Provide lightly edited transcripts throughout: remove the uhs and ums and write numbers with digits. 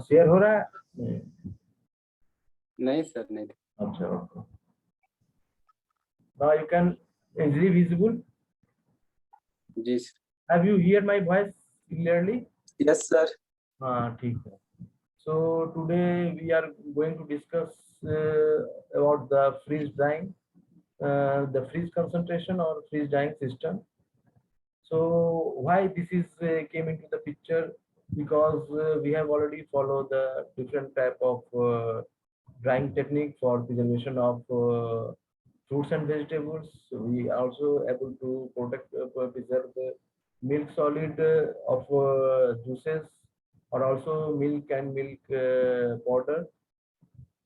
Share हो रहा है? नहीं सर, नहीं। अच्छा, okay. Now you can easily visible. जी sir. Have you hear my voice clearly? Yes sir. हाँ, ठीक है. So today we are going to discuss about the freeze drying, the freeze concentration or freeze drying system. So why this is came into the picture? Because we have already followed the different type of drying technique for preservation of fruits and vegetables. We also able to protect preserve the milk solid of juices, or also milk and milk powder.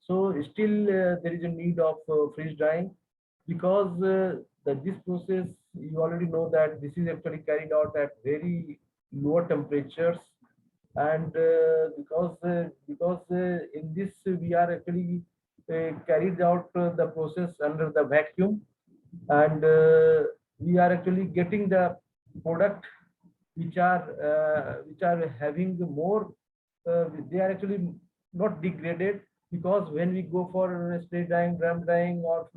So still there is a need of freeze drying, because this process, you already know that this is actually carried out at very lower temperatures, and because in this we are actually carried out the process under the vacuum, and we are actually getting the product which are having more, they are actually not degraded, because when we go for spray drying, drum drying, or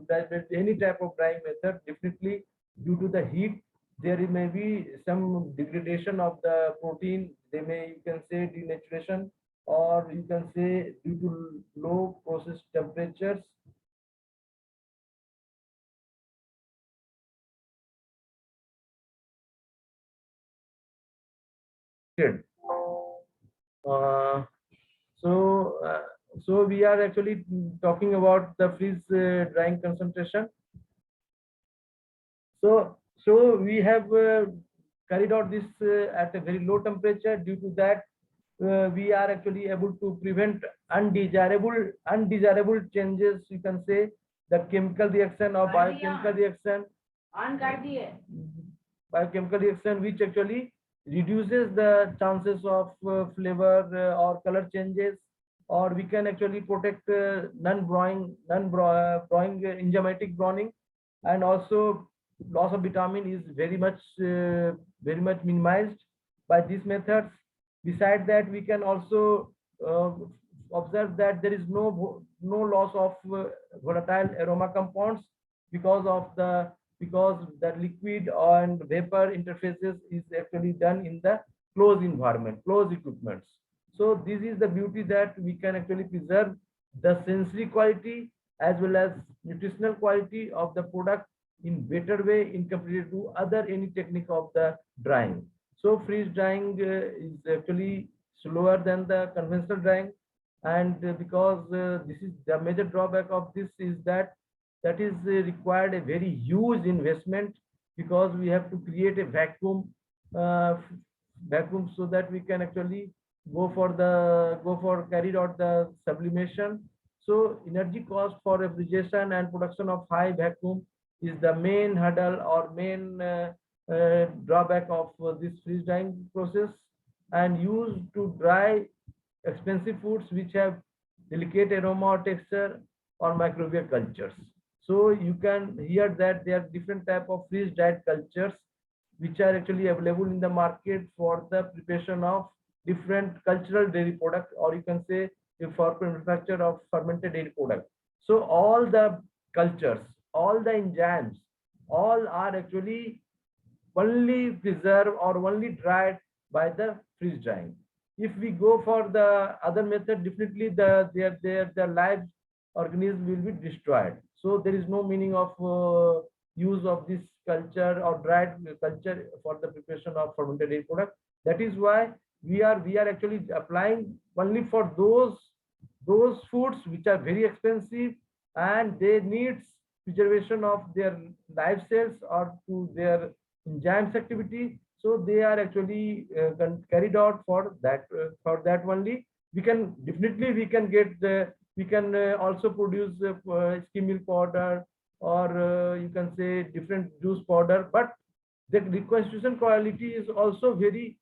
any type of drying method, definitely due to the heat, there may be some degradation of the protein. They may, you can say, denaturation, or you can say due to low process temperatures. Uh, so, uh, so we are actually talking about the freeze drying concentration. So we have carried out this at a very low temperature. Due to that, we are actually able to prevent undesirable changes. You can say the chemical reaction or biochemical reaction. Biochemical reaction which actually reduces the chances of flavor or color changes, or we can actually protect non-broying enzymatic browning, and also loss of vitamin is very much minimized by these methods. Besides that, we can also uh, observe that there is no loss of volatile aroma compounds, because of the because the liquid and vapor interfaces is actually done in the closed environment, closed equipments. So this is the beauty, that we can actually preserve the sensory quality as well as nutritional quality of the product in better way in comparison to other any technique of the drying. So freeze drying is actually slower than the conventional drying, and because this is the major drawback of this is that is required a very huge investment, because we have to create a vacuum so that we can actually go for carried out the sublimation. So energy cost for refrigeration and production of high vacuum is the main hurdle or main drawback of this freeze drying process, and used to dry expensive foods which have delicate aroma or texture, or microbial cultures. So you can hear that there are different type of freeze dried cultures which are actually available in the market for the preparation of different cultural dairy products, or you can say for manufacture of fermented dairy product. So all the cultures, all the enzymes, all are actually only preserved or only dried by the freeze drying. If we go for the other method, definitely their live organism will be destroyed. So there is no meaning of use of this culture or dried culture for the preparation of fermented dairy product. That is why we are actually applying only for those foods which are very expensive, and they need preservation of their live cells or to their enzymes activity. So they are actually carried out for that only. We can definitely we can get the we can also produce skim milk powder, or you can say different juice powder, but the reconstitution quality is also very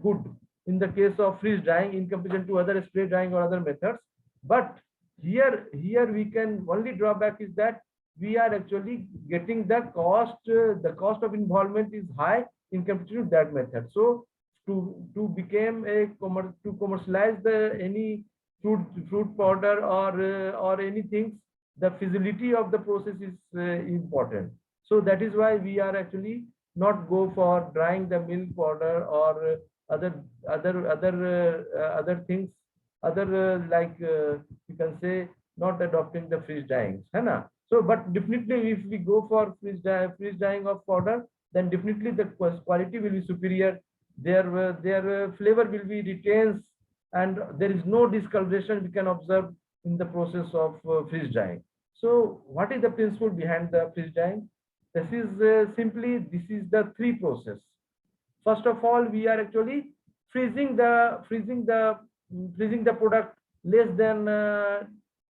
good in the case of freeze drying in comparison to other spray drying or other methods. But here we can only drawback is that we are actually getting the cost of involvement is high in comparison to that method. So to become a to commercialize the any fruit powder or anything, the feasibility of the process is important. So that is why we are actually not go for drying the milk powder or other things, other you can say not adopting the freeze drying, है ना? So but definitely if we go for freeze drying of powder, then definitely the quality will be superior. Their flavor will be retains, and there is no discoloration we can observe in the process of freeze drying. So what is the principle behind the freeze drying? This is simply, this is the three process. First of all, we are actually freezing the product less than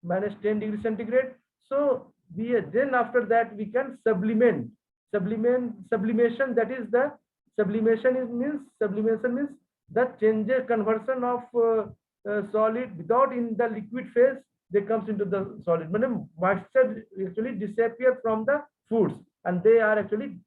minus 10 degrees centigrade. So then after that we can sublimation. That is the sublimation means the changes conversion of solid without in the liquid phase, they comes into the solid. Meaning moisture actually disappear from the foods, and they are actually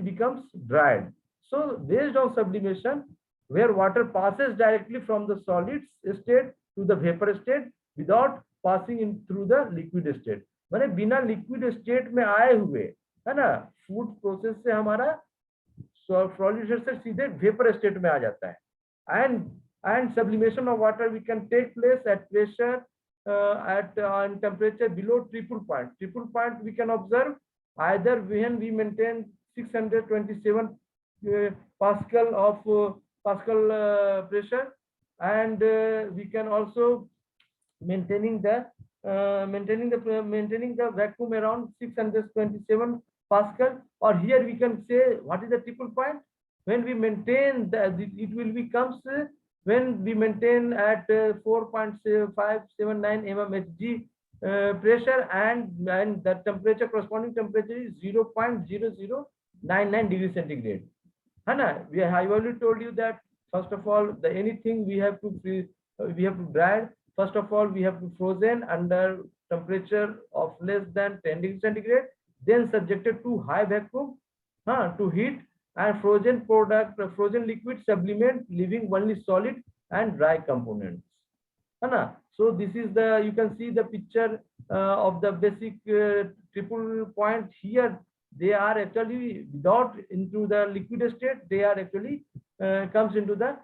becomes dried. So based on sublimation, where water passes directly from the solid state to the vapor state without passing in through the liquid state. माने बिना liquid state में आए हुए, है ना, food process से हमारा solid state से सीधे vapor state में आ जाता है. And sublimation of water we can take place at pressure at temperature below triple point. Triple point we can observe either when we maintain 627 Pascal of Pascal pressure, and we can also maintaining the vacuum around 627 Pascal. Or here we can say what is the triple point when we maintain it will becomes when we maintain at 4.579 mmHg pressure, and the temperature, corresponding temperature is 0.0099 degrees centigrade. Hana, I already told you that first of all, anything we have to dry. First of all, we have to frozen under temperature of less than 10 degrees centigrade, then subjected to high vacuum to heat, and frozen liquid sublimate, leaving only solid and dry components. So this is you can see the picture of the basic triple point here. They are actually without into the liquid state. They are actually comes into the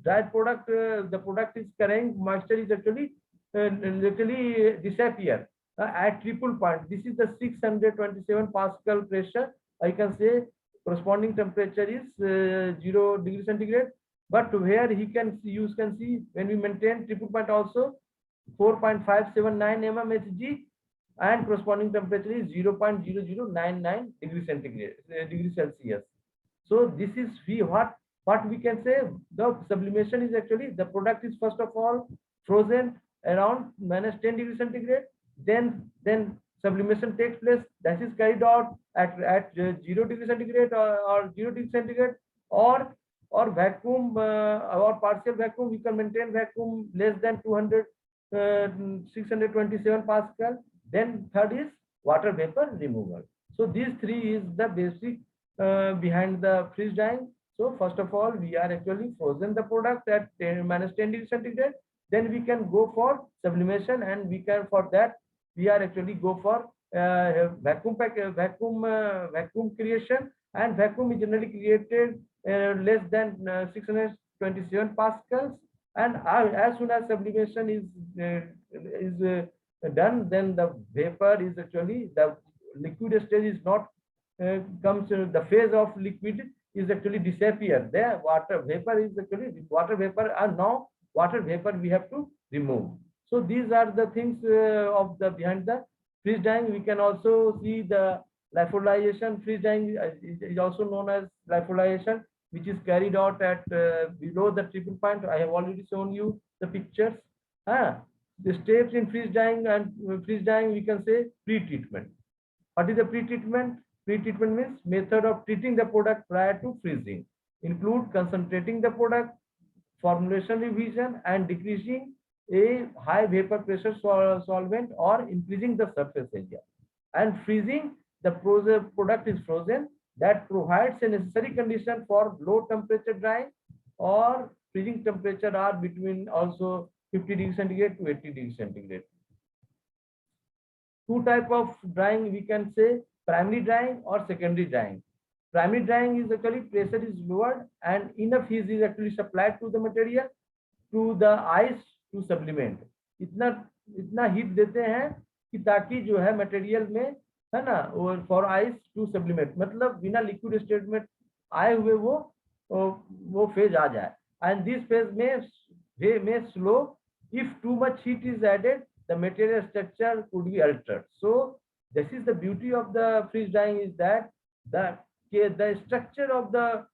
dried product. The product is carrying moisture is actually literally disappear at triple point. This is the 627 Pascal pressure. I can say corresponding temperature is 0 degrees centigrade. But where you can see when we maintain triple point also 4.579 mmHg, and corresponding temperature is 0.0099 degrees centigrade degrees Celsius. So this is what we can say. The sublimation is actually the product is first of all frozen around minus 10 degrees centigrade. Then sublimation takes place. That is carried out at 0 degrees centigrade or 0 degrees centigrade, or vacuum or partial vacuum. We can maintain vacuum less than 627 Pascal. Then third is water vapor removal. So these three is the basic behind the freeze drying. So first of all, we are actually frozen the product at minus 10 degrees centigrade. Then we can go for sublimation, and we can for that we are actually go for vacuum creation, and vacuum is generally created less than 627 Pascals. And as soon as sublimation is done, then the vapor is actually the liquid stage is not comes the phase of liquid is actually disappear. There water vapor is actually water vapor, and now water vapor we have to remove. So these are the things of the behind the freeze drying. We can also see the lyophilization. Freeze drying is also known as lyophilization, which is carried out at below the triple point. I have already shown you the pictures. The steps in freeze drying we can say pre-treatment. What is the pre-treatment? Pre-treatment means method of treating the product prior to freezing. Include concentrating the product, formulation revision, and decreasing a high vapor pressure solvent or increasing the surface area. And freezing, the product is frozen, that provides a necessary condition for low temperature drying, or freezing temperature are between also 50 degrees centigrade to 80 degrees centigrade. Two type of drying we can say, primary drying or secondary drying. Primary drying is actually pressure is lowered and enough heat is actually supplied to the material, to the ice to sublimate. इतना इतना heat देते हैं कि ताकि जो है material में, है ना, फॉर आइस टू सब्लिमेट, मतलब बिना लिक्विड स्टेट में आए हुए वो फेज आ जाए. एंड दिस फेज में slow, if too much heat is added, the material structure could be altered. So this is the beauty of the freeze drying, is that the structure of the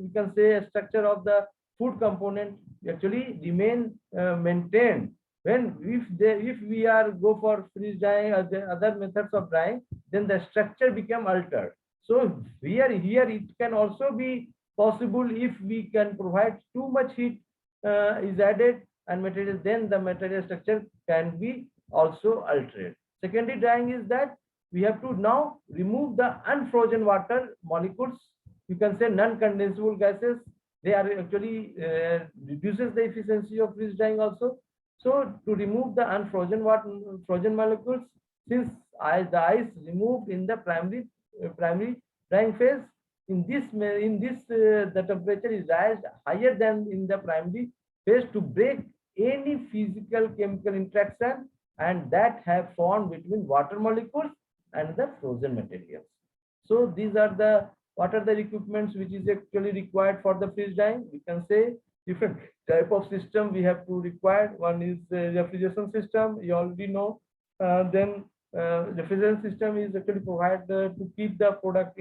you can say structure of the food component actually remain maintained. When if we are go for freeze drying or the other methods of drying, then the structure become altered. So here it can also be possible if we can provide too much heat is added and material, then the material structure can be also altered. Secondary drying is that we have to now remove the unfrozen water molecules, you can say non-condensable gases. They are actually reduces the efficiency of freeze drying also. So to remove the unfrozen frozen molecules, since the ice removed in the primary drying phase, in this the temperature is raised higher than in the primary phase to break any physical chemical interaction and that have formed between water molecules and the frozen materials. So these are the what are the equipments which is actually required for the freeze drying. We can say different type of system we have to require. One is refrigeration system, you already know. Then refrigeration system is actually provided to keep the product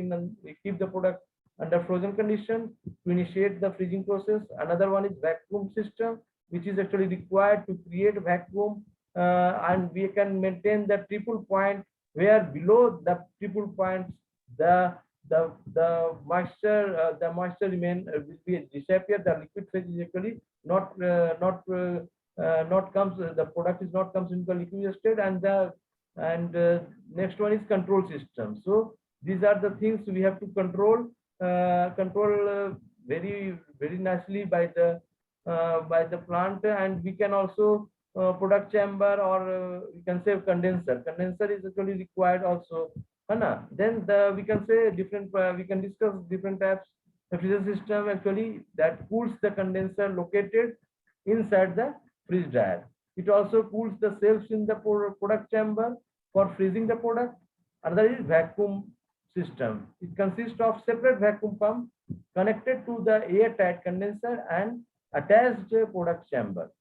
under frozen condition to initiate the freezing process. Another one is vacuum system, which is actually required to create vacuum, and we can maintain the triple point, where below the triple points the moisture remain will be disappear. The liquid phase is actually not comes, the product is not comes into the liquid state. And next one is control system. So these are the things we have to control very nicely by the plant. And we can also product chamber, or we can say condenser is actually required also. Then we can say different we can discuss different types. Refrigeration system actually that cools the condenser located inside the freeze dryer. It also cools the cells in the product chamber for freezing the product. Another is vacuum system. It consists of separate vacuum pump connected to the airtight condenser and attached product chamber.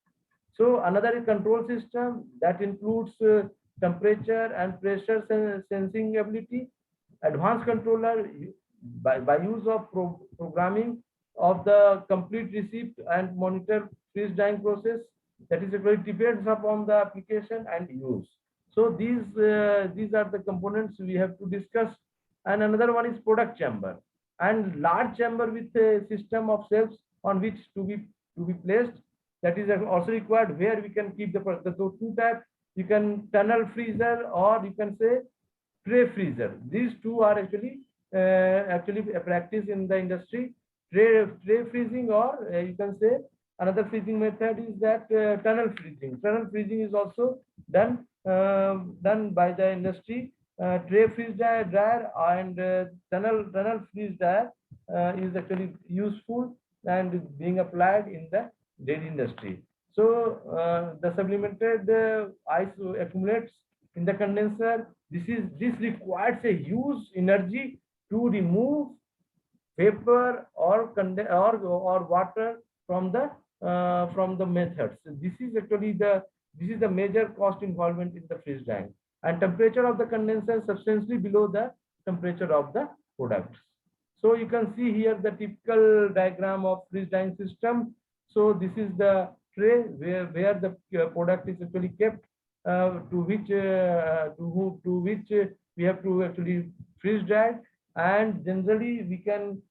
So another is control system that includes temperature and pressure sensing ability. Advanced controller by use of programming of the complete receipt and monitor freeze drying process. That is very depends upon the application and use. So these are the components we have to discuss. And another one is product chamber and large chamber with a system of cells on which to be placed. That is also required, where we can keep the so two types. You can tunnel freezer, or you can say tray freezer. These two are actually a practice in the industry. Tray freezing, or you can say another freezing method is that tunnel freezing. Tunnel freezing is also done by the industry. Tray freeze dryer and tunnel freeze dryer is actually useful and being applied in the dairy industry. So the sublimated ice accumulates in the condenser. This requires a huge energy to remove vapor or water from the methods. So this is actually the major cost involvement in the freeze drying. And temperature of the condenser substantially below the temperature of the products. So you can see here the typical diagram of freeze drying system. So this is the tray where the product is actually kept, to which we have to actually freeze dry. And generally we can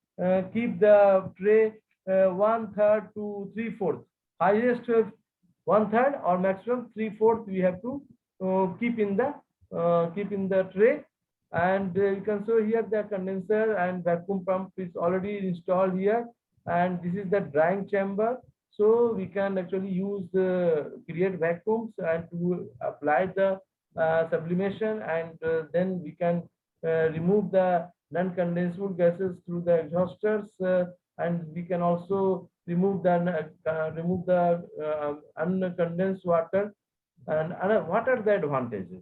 keep the tray 1/3 to 3/4, highest 1/3 or maximum 3/4 we have to keep in the tray. And you can show here the condenser and vacuum pump is already installed here, and this is the drying chamber. So we can actually use the create vacuums and to apply the sublimation, and then we can remove the non-condensable gases through the exhausters, and we can also remove the uncondensed water. And what are the advantages?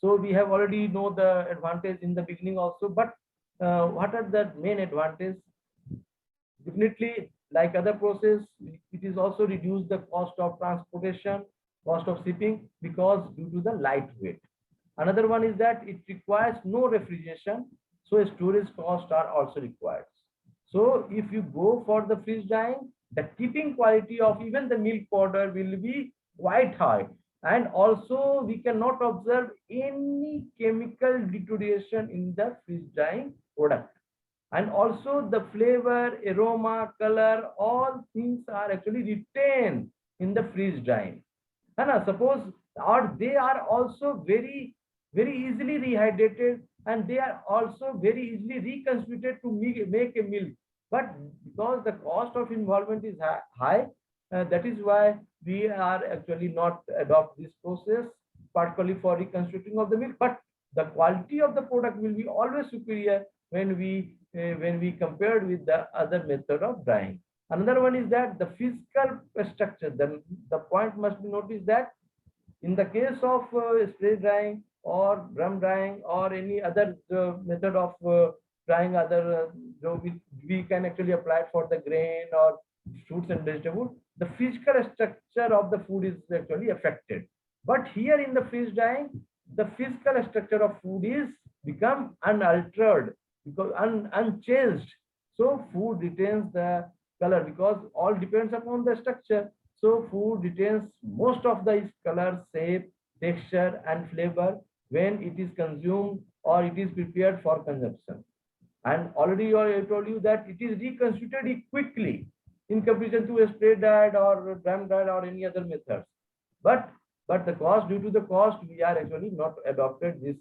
So we have already know the advantage in the beginning also, but what are the main advantage? Definitely, like other process, it is also reduce the cost of transportation, cost of shipping, because due to the lightweight. Another one is that it requires no refrigeration, so storage costs are also required. So if you go for the freeze drying, the keeping quality of even the milk powder will be quite high. And also we cannot observe any chemical deterioration in the freeze drying product. And also the flavor, aroma, color, all things are actually retained in the freeze drying. And suppose, or they are also very easily rehydrated, and they are also very easily reconstituted to make a milk. But because the cost of involvement is high, that is why we are actually not adopt this process, particularly for reconstituting of the milk. But the quality of the product will be always superior when we compared with the other method of drying. Another one is that the physical structure. The point must be noticed that in the case of spray drying or drum drying or any other method of drying, other we can actually apply it for the grain or fruits and vegetables, the physical structure of the food is actually affected. But here in the freeze drying, the physical structure of food is become unaltered, because unchanged. So food retains the color, because all depends upon the structure. So food retains most of the color, shape, texture, and flavor when it is consumed or it is prepared for consumption. And already I told you that it is reconstituted quickly in comparison to a spray dried or drum dried or any other methods. But the cost, due to the cost, we are actually not adopted this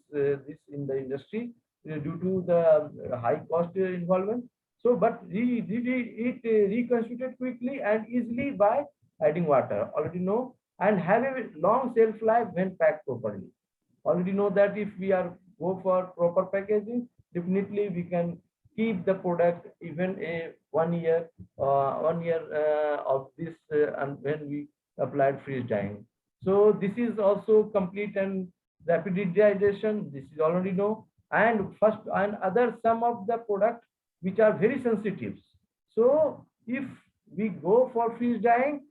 in the industry due to the high cost involvement. So, but it reconstituted quickly and easily by adding water. Already know, and have a long shelf life when packed properly. Already know that if we are go for proper packaging, definitely we can keep the product even a 1 year, 1 year of this, and when we applied freeze drying. So this is also complete and rapid dehydration. This is already know. And first and other some of the product which are very sensitive. So if we go for freeze drying,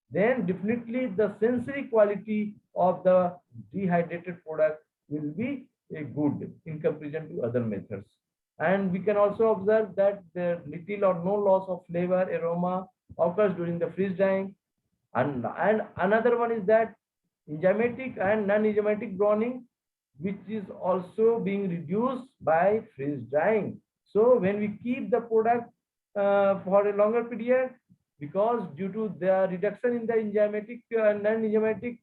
then definitely the sensory quality of the dehydrated product will be good in comparison to other methods. And we can also observe that the little or no loss of flavor, aroma occurs during the freeze drying. And another one is that enzymatic and non-enzymatic browning, which is also being reduced by freeze drying. So when we keep the product for a longer period, because due to the reduction in the enzymatic and non-enzymatic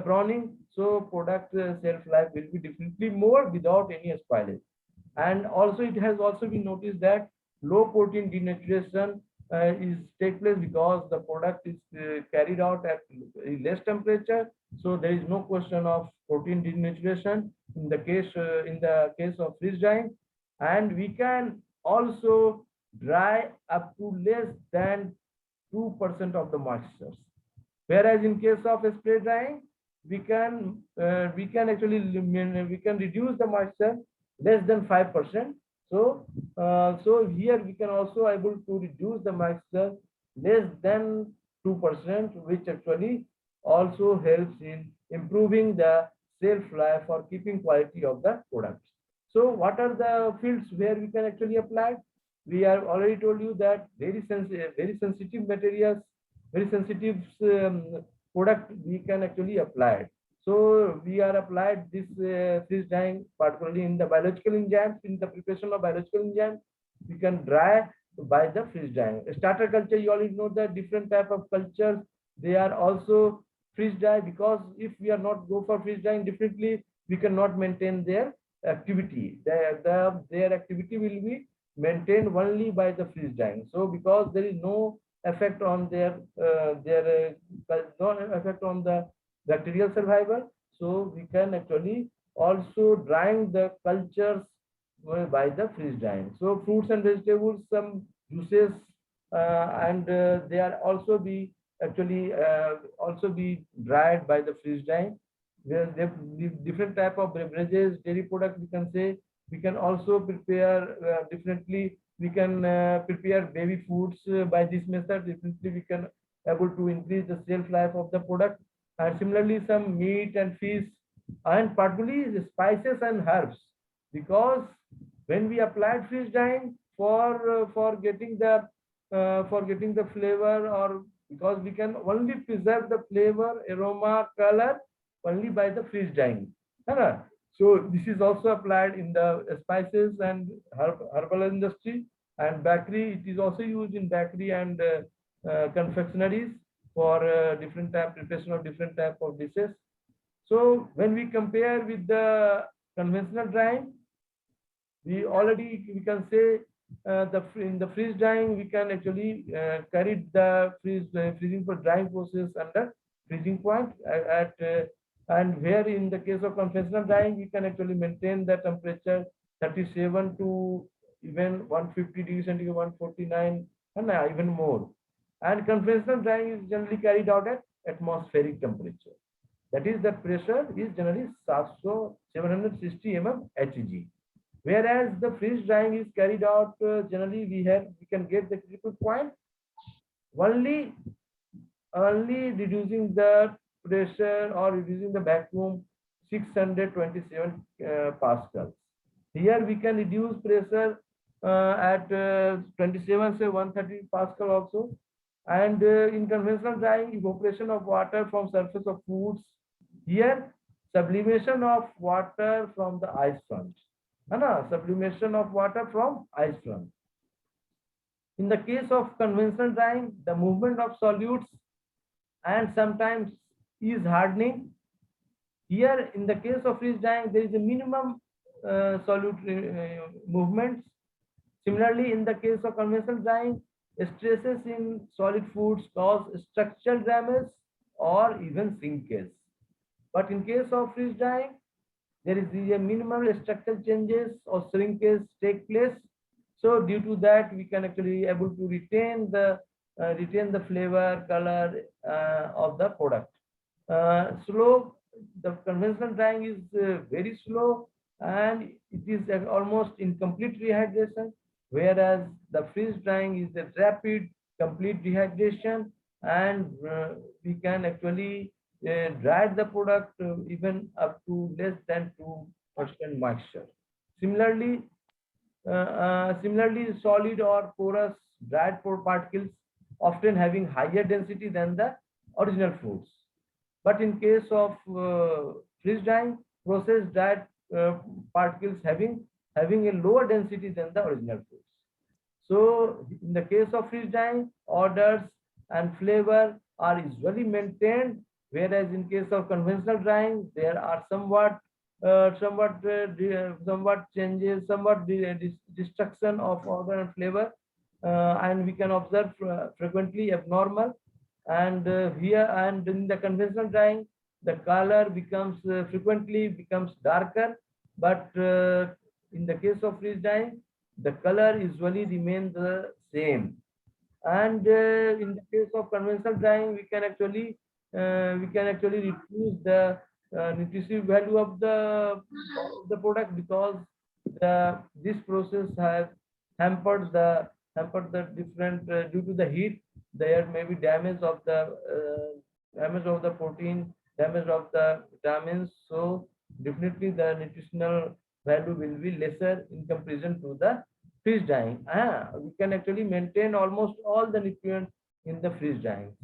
browning, so product shelf life will be definitely more without any spoilage. And also it has also been noticed that low protein denaturation is take place because the product is carried out at less temperature. So there is no question of protein denaturation in the case of freeze drying. And we can also dry up to less than 2% of the moisture. Whereas in case of spray drying, we can actually we can reduce the moisture less than 5%. So so here we can also able to reduce the moisture less than 2%, which actually also helps in improving the shelf life or keeping quality of the products. So what are the fields where we can actually apply? We have already told you that very sensitive materials, very sensitive product we can actually apply it. So we are applied this freeze drying particularly in the biological enzymes, in the preparation of biological enzymes. We can dry by the freeze drying. Starter culture, you already know the different type of cultures. They are also freeze dry, because if we are not go for freeze drying, definitely we cannot maintain their activity. Their activity will be maintained only by the freeze drying. So because there is no effect on no effect on the bacterial survival, so we can actually also drying the cultures by the freeze drying. So fruits and vegetables, some juices, and they are also be actually also be dried by the freeze drying. Where different type of beverages, dairy products, we can say, we can also prepare differently. We can prepare baby foods by this method. Differently, we can able to increase the shelf life of the product. And similarly, some meat and fish, and particularly the spices and herbs, because when we applied freeze drying for getting the flavor, or because we can only preserve the flavor, aroma, color only by the freeze drying. है. So this is also applied in the spices and herbal industry and bakery. It is also used in bakery and confectionaries for different type preparation of different type of dishes. So when we compare with the conventional drying, we can say in the freeze drying we can actually carry the freezing for drying process under freezing point and where in the case of conventional drying we can actually maintain the temperature 37 to even 150 degrees centigrade, 149, and even more. And conventional drying is generally carried out at atmospheric temperature. That is, the pressure is generally 760 Hg. Whereas the freeze drying is carried out generally we can get the critical point only reducing the pressure or reducing the vacuum 627 pascals. Here we can reduce pressure at 27, say 130 pascal also. And in conventional drying, evaporation of water from surface of foods. Here, sublimation of water from the ice front. Sublimation of water from ice front. In the case of conventional drying, the movement of solutes and sometimes is hardening. Here, in the case of freeze drying, there is a minimum solute movements. Similarly, in the case of conventional drying, stresses in solid foods cause structural damage or even shrinkage. But in case of freeze drying, there is a minimal structural changes or shrinkage take place. So due to that, we can actually able to retain the flavor, color of the product. Slow, the conventional drying is very slow and it is almost incomplete rehydration, whereas the freeze drying is a rapid, complete dehydration, and we can actually dry the product even up to less than 2% moisture. Similarly, solid or porous dried particles often having higher density than the original foods. But in case of freeze drying, processed dried particles having a lower density than the original foods. So in the case of freeze drying, odors and flavor are usually maintained, whereas in case of conventional drying, there are somewhat changes, destruction of odor and flavor, and we can observe frequently abnormal. And here and in the conventional drying, the color frequently becomes darker, but in the case of freeze drying, the color usually remains the same. And in the case of conventional drying, we can actually reduce the nutritive value of the product, because this process has hampered the different due to the heat. There may be damage of the protein, damage of the vitamins. So definitely the nutritional value will be lesser in comparison to the freeze drying. We can actually maintain almost all the nutrients in the freeze drying.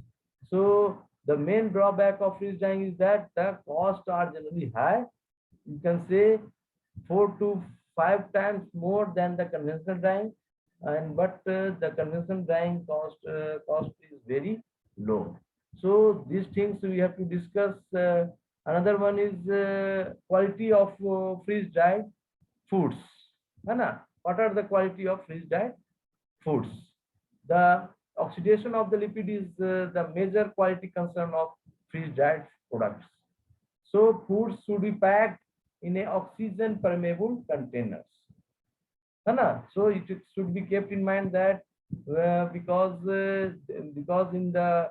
So the main drawback of freeze drying is that the costs are generally high. You can say 4 to 5 times more than the conventional drying, and but the conventional drying cost is very low. So these things we have to discuss another one is quality of freeze dried foods, है ना? What are the quality of freeze dried foods? The oxidation of the lipid is the major quality concern of freeze dried products. So foods should be packed in a oxygen permeable containers. So it should be kept in mind that because in the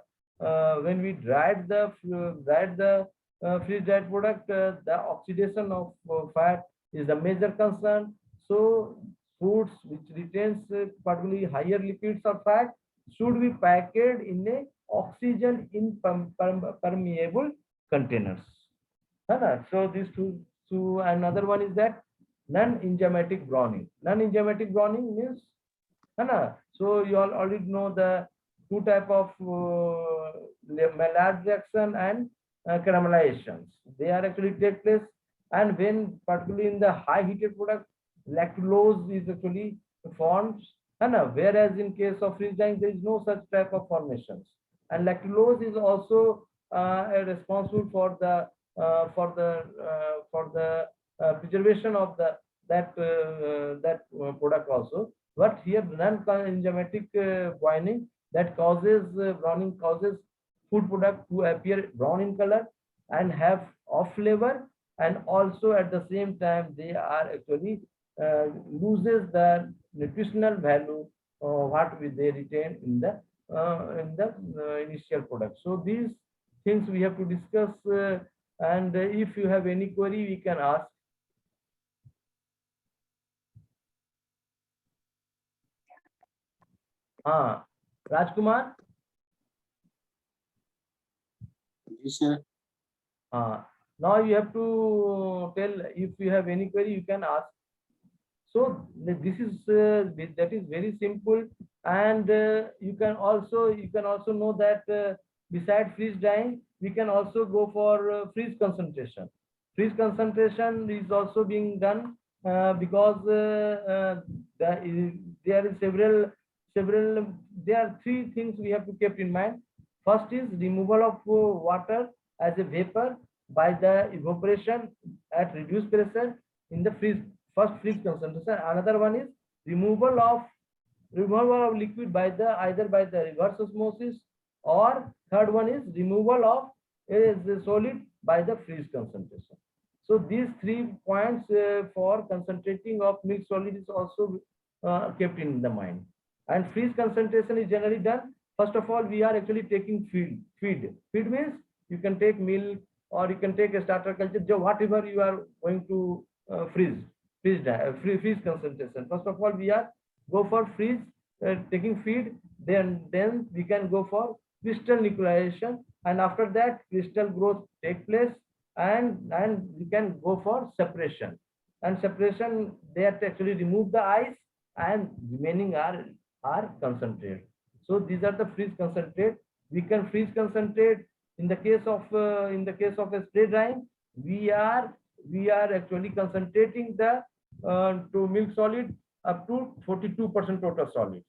when we dried the freeze dried product, the oxidation of fat is the major concern. So foods which retains particularly higher lipids or fat should be packed in a oxygen in permeable containers. So these two, another one is that non-enzymatic browning. Non-enzymatic browning means, so you all already know the two type of Maillard reaction and caramelizations. They are actually take place, and when particularly in the high heated product, lactulose is actually formed, whereas in case of freeze drying there is no such type of formations, and lactulose is also responsible for the preservation of that product also. But here non-enzymatic browning that causes browning causes food product to appear brown in color and have off flavor, and also at the same time they are actually loses the nutritional value what they retain in the initial product. So these things we have to discuss, and if you have any query we can ask. Rajkumar. Yes, sir. Now you have to tell if you have any query you can ask. So this is that is very simple, and you can also know that beside freeze drying we can also go for freeze concentration. Freeze concentration is also being done because there is there are three things we have to keep in mind. First is removal of water as a vapor by the evaporation at reduced pressure in the first freeze concentration. Another one is removal of liquid by either by the reverse osmosis, or third one is removal of the solid by the freeze concentration. So these 3 points for concentrating of milk solid is also kept in the mind. And freeze concentration is generally done. First of all, we are actually taking feed. Feed means you can take milk or you can take a starter culture, whatever you are going to freeze concentration. First of all, we are go for freeze taking feed, then we can go for crystal nucleation, and after that crystal growth take place, and we can go for separation. And separation, they have to actually remove the ice, and remaining are concentrate. So these are the freeze concentrate. We can freeze concentrate in the case of a spray drying. We are actually concentrating the to milk solid up to 42% total solid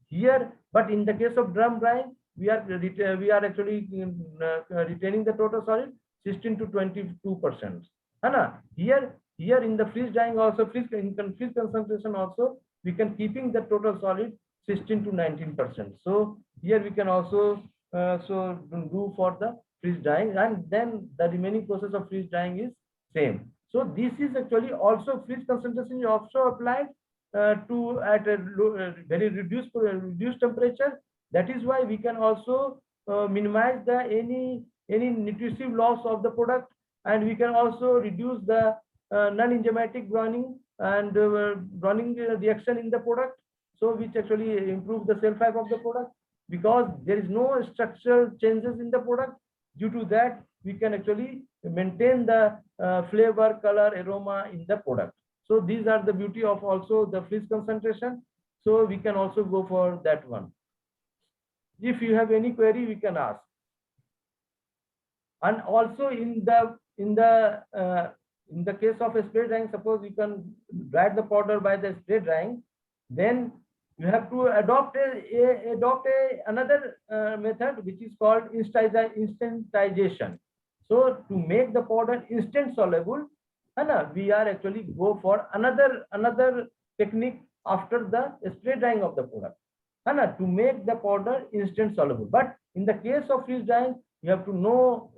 here. But in the case of drum drying, we are actually retaining the total solid 16 to 22%. Here in the freeze drying also, freeze concentration also, we can keeping the total solid 16 to 19%. So here we can also do for the freeze drying, and then the remaining process of freeze drying is same. So this is actually also freeze concentration is also applied to at a very reduced temperature. That is why we can also minimize the any nutritive loss of the product, and we can also reduce the non-enzymatic browning and browning reaction in the product, so which actually improve the shelf life of the product, because there is no structural changes in the product. Due to that, we can actually maintain the flavor, color, aroma in the product. So these are the beauty of also the freeze concentration. So we can also go for that one. If you have any query, we can ask. And also in the case of a spray drying, suppose you can dry the powder by the spray drying, then you have to adopt another method which is called instantization. So to make the powder instant soluble, है ना, we are actually go for another technique after the spray drying of the product, है ना, to make the powder instant soluble. But in the case of freeze drying, you have to no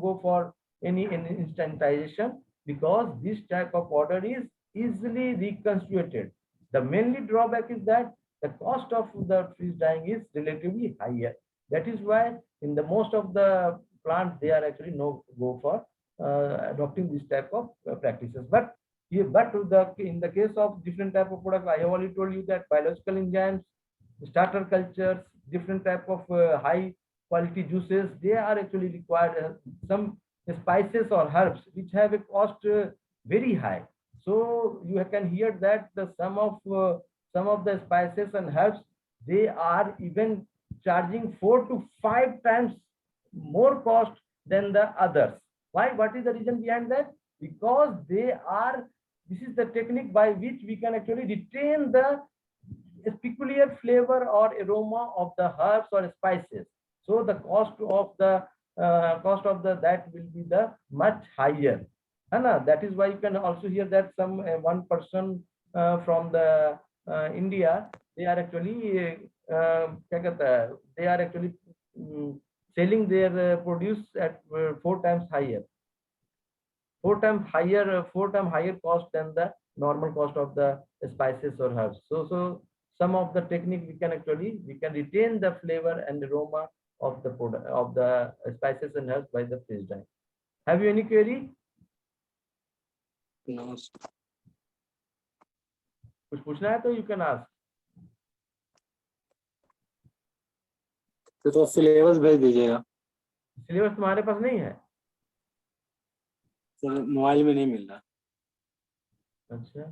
go for any instantization, because this type of powder is easily reconstituted. The mainly drawback is that the cost of the freeze drying is relatively higher. That is why in the most of the plants they are actually no go for adopting this type of practices. But in the case of different type of products, I have already told you that biological enzymes, starter cultures, different type of high quality juices, they are actually required. Some spices or herbs which have a cost very high. So you can hear that some of the spices and herbs, they are even charging 4 to 5 times more cost than the others. Why? What is the reason behind that? Because this is the technique by which we can actually retain the peculiar flavor or aroma of the herbs or spices. So the cost of the that will be the much higher. That is why you can also hear that some one person from the India, they are actually they are actually selling their produce at 4 times higher. 4 times higher cost than the normal cost of the spices or herbs. So some of the technique we can retain the flavor and aroma of the product of the spices and herbs by the freeze drying. Have you any query? No. कुछ पूछना है तो you can ask. तो syllabus भेज दीजिएगा, syllabus तुम्हारे पास नहीं है? सर मोबाइल में नहीं मिल रहा। अच्छा